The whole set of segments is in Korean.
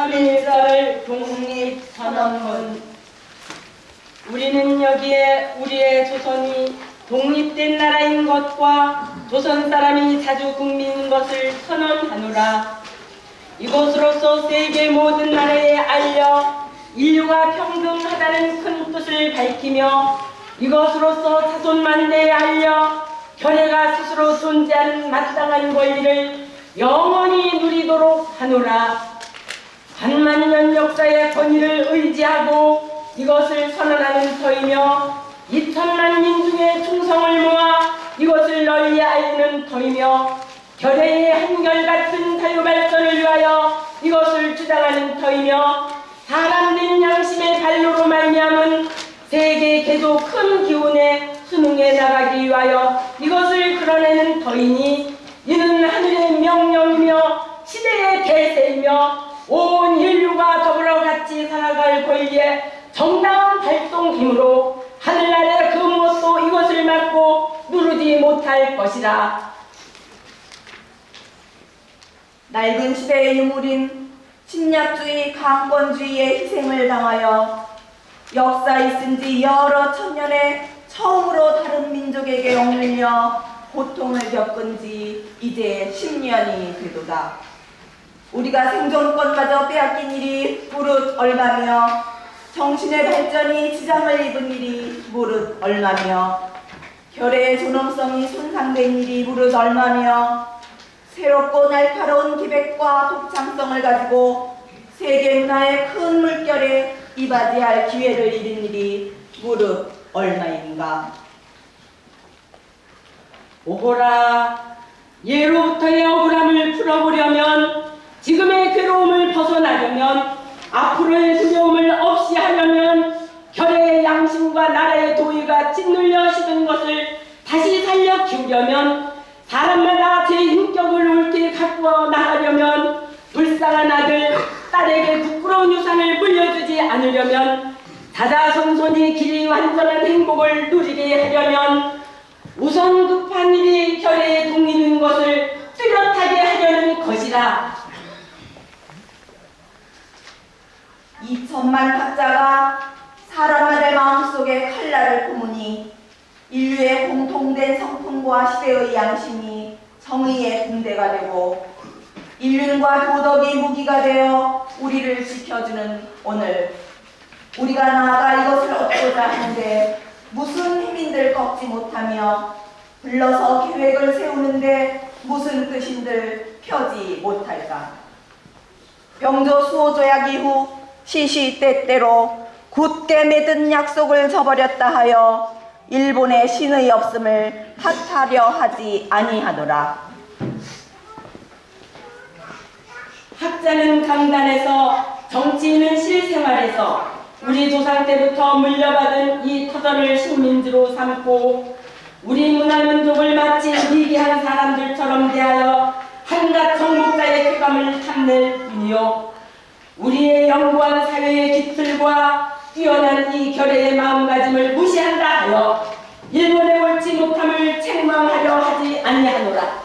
3.1절 독립선언문. 우리는 여기에 우리의 조선이 독립된 나라인 것과 조선 사람이 자주 국민인 것을 선언하노라. 이것으로서 세계 모든 나라에 알려 인류가 평등하다는 큰 뜻을 밝히며 이것으로서 자손만대에 알려 견해가 스스로 존재하는 마땅한 권리를 영원히 누리도록 하노라. 반만년 역사의 권위를 의지하고 이것을 선언하는 터이며 2천만 민중의 충성을 모아 이것을 널리 알리는 터이며 결의의 한결같은 자유발전을 위하여 이것을 주장하는 터이며 사람된 양심의 발로로 말미암은 세계 계속 큰 기운에 순응해 나가기 위하여 이것을 그려내는 터이니 이는 하늘의 명령이며 시대의 대세이며 온 인류가 더불어 같이 살아갈 권리의 정당한 발동이므로 하늘나라의 그 무엇도 이것을 막고 누르지 못할 것이라. 낡은 시대의 유물인 침략주의, 강권주의의 희생을 당하여 역사 있은 지 여러 천년에 처음으로 다른 민족에게 억눌려 고통을 겪은 지 이제 10년이 되도다. 우리가 생존권마저 빼앗긴 일이 무릇 얼마며 정신의 발전이 지장을 입은 일이 무릇 얼마며 결의의 존엄성이 손상된 일이 무릇 얼마며 새롭고 날카로운 기백과 독창성을 가지고 세계 문화의 큰 물결에 이바지할 기회를 잃은 일이 무릇 얼마인가. 오호라, 예로부터의 억울함을 풀어보려면, 지금의 괴로움을 벗어나려면, 앞으로의 두려움을 없이 하려면 결의의 양심과 나라의 도의가 짓눌려 시든 것을 다시 살려 키우려면, 사람마다 제 인격을 옳게 가꾸어 나가려면, 불쌍한 아들, 딸에게 부끄러운 유산을 물려주지 않으려면, 자자손손이 길이 완전한 행복을 누리게 하려면 우선 급한 일이 결의의 동의인 것을 뚜렷하게 하려는 것이라. 2천만 학자가 사람마다 마음속에 칼날을 품으니 인류의 공통된 성품과 시대의 양심이 정의의 군대가 되고 인륜과 도덕이 무기가 되어 우리를 지켜주는 오늘, 우리가 나아가 이것을 얻고자 하는데 무슨 힘인들 꺾지 못하며 불러서 계획을 세우는데 무슨 뜻인들 펴지 못할까. 병조 수호조약 이후 시시때때로 굳게 맺은 약속을 저버렸다 하여 일본의 신의 없음을 탓하려 하지 아니하노라. 학자는 강단에서, 정치인은 실생활에서 우리 조상 때부터 물려받은 이 터전을 식민지로 삼고 우리 문화민족을 마치 미개한 사람들처럼 대하여 한갓 정복자의 쾌감을 탐낼 뿐이요, 우리의 영구한 사회의 깃틀과 뛰어난 이 결의의 마음가짐을 무시한다 하여 일본에 옳지 못함을 책망하려 하지 아니하노라.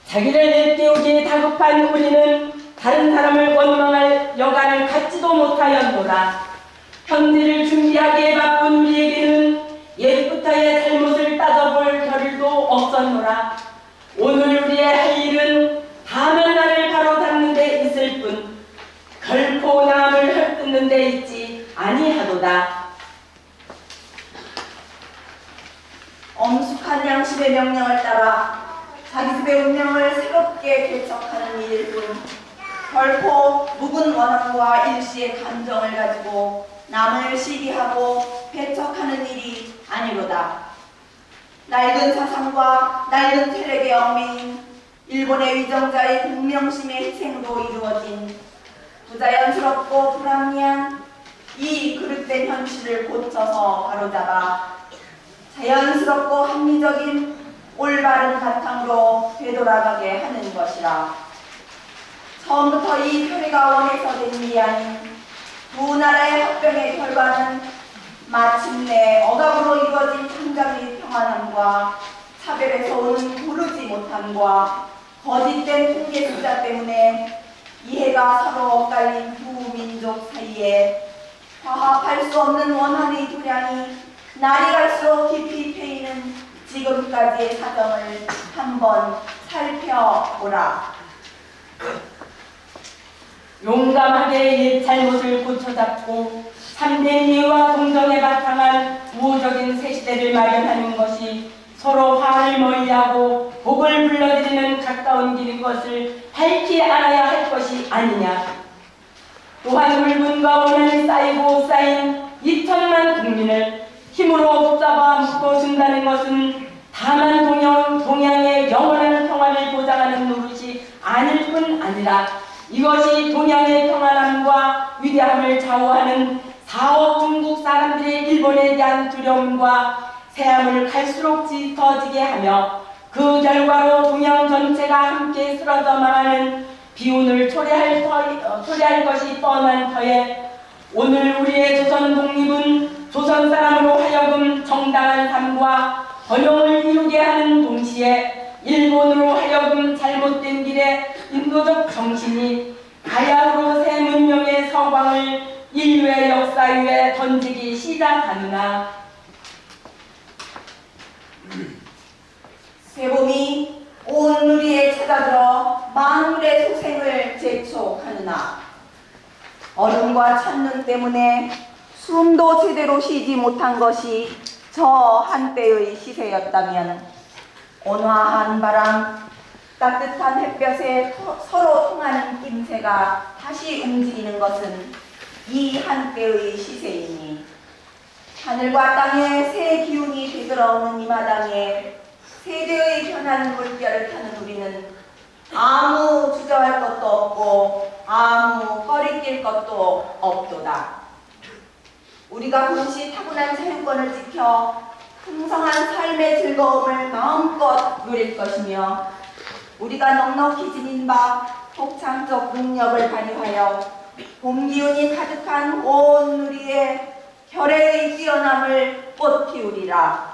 자기를 일깨우기에 다급한 우리는 다른 사람을 원망할 여간을 갖지도 못하였노라. 현재를 준비하기에 바쁜 우리에게는 옛부터의 잘못을 따져볼 겨를도 없었노라. 오늘 우리의 할 일은 다만 나를 바로잡는 데 있을 뿐 결코 남을 헐뜯는 데 있지 아니하도다. 엄숙한 양심의 명령을 따라 자기 집의 운명을 새롭게 개척하는 일일 뿐 결코 묵은 원한과 일시의 감정을 가지고 남을 시기하고 배척하는 일이 아니로다. 낡은 사상과 낡은 세력의 얽매인 일본의 위정자의 공명심의 희생으로 이루어진 부자연스럽고 불합리한 이 그릇된 현실을 고쳐서 바로잡아 자연스럽고 합리적인 올바른 바탕으로 되돌아가게 하는 것이라. 처음부터 이 표리가 원해서 된 일이 아닌 두 나라의 합병의 결과는 마침내 억압으로 이루어진 창작의 평안함과 차별에서 오는 고르지 못함과 거짓된 통계 숫자 때문에 이해가 서로 엇갈린 두 위에 화합할 수 없는 원한의 도량이 날이 갈수록 깊이 패이는 지금까지의 사정을 한번 살펴보라. 용감하게 옛 잘못을 고쳐잡고 참된 이해와 동정에 바탕한 우호적인 새 시대를 마련하는 것이 서로 화를 멀리하고 복을 불러들이는 가까운 길인 것을 밝히 알아야 할 것이 아니냐. 또한 울분과 원한이 쌓이고 쌓인 2천만 국민을 힘으로 붙잡아 묶어준다는 것은 다만 동양의 영원한 평화를 보장하는 노릇이 아닐 뿐 아니라 이것이 동양의 평안함과 위대함을 좌우하는 4억 중국 사람들의 일본에 대한 두려움과 새함을 갈수록 짙어지게 하며 그 결과로 동양 전체가 함께 쓰러져 망하는 비운을 초래할 것이 뻔한 터에 오늘 우리의 조선 독립은 조선 사람으로 하여금 정당한 삶과 번영을 이루게 하는 동시에 일본으로 하여금 잘못된 길에 인도적 정신이 가야흐로 새 문명의 서광을 인류의 역사 위에 던지기 시작하느나 새봄이 온 누리에 찾아들어 만물의 소생을 재촉하느나 얼음과 찬눈 때문에 숨도 제대로 쉬지 못한 것이 저 한때의 시세였다면 온화한 바람, 따뜻한 햇볕에 서로 통하는 낌새가 다시 움직이는 것은 이 한때의 시세이니 하늘과 땅에 새 기운이 되돌아오는 이 마당에 세대의 변하는 물결을 타는 우리는 아무 주저할 것도 없고 아무 꺼리낄 것도 없도다. 우리가 본시 타고난 자유권을 지켜 풍성한 삶의 즐거움을 마음껏 누릴 것이며 우리가 넉넉히 지닌 바 독창적 능력을 발휘하여 봄 기운이 가득한 온 누리에 결의의 뛰어남을 꽃피우리라.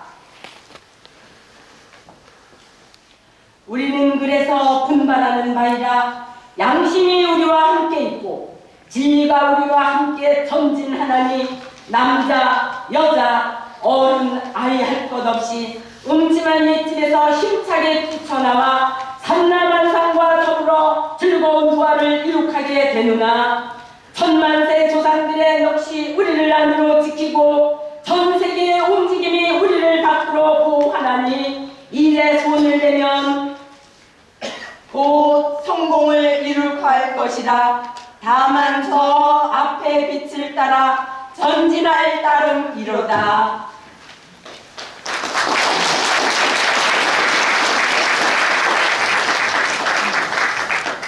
우리는 그래서 분발하는 바이라. 양심이 우리와 함께 있고 진리가 우리와 함께 전진하나니 남자, 여자, 어른, 아이 할 것 없이 음침한 옛집에서 힘차게 뛰쳐나와 산나만상과 더불어 즐거운 부활을 이룩하게 되누나 천만세 조상들의 역시 우리를 안으로 지키고 전 세계의 움직임이 우리를 밖으로 보호하나니 이래 손을 내면 곧 성공을 이룩할 것이라. 다만 저 앞에 빛을 따라 전진할 따름이로다.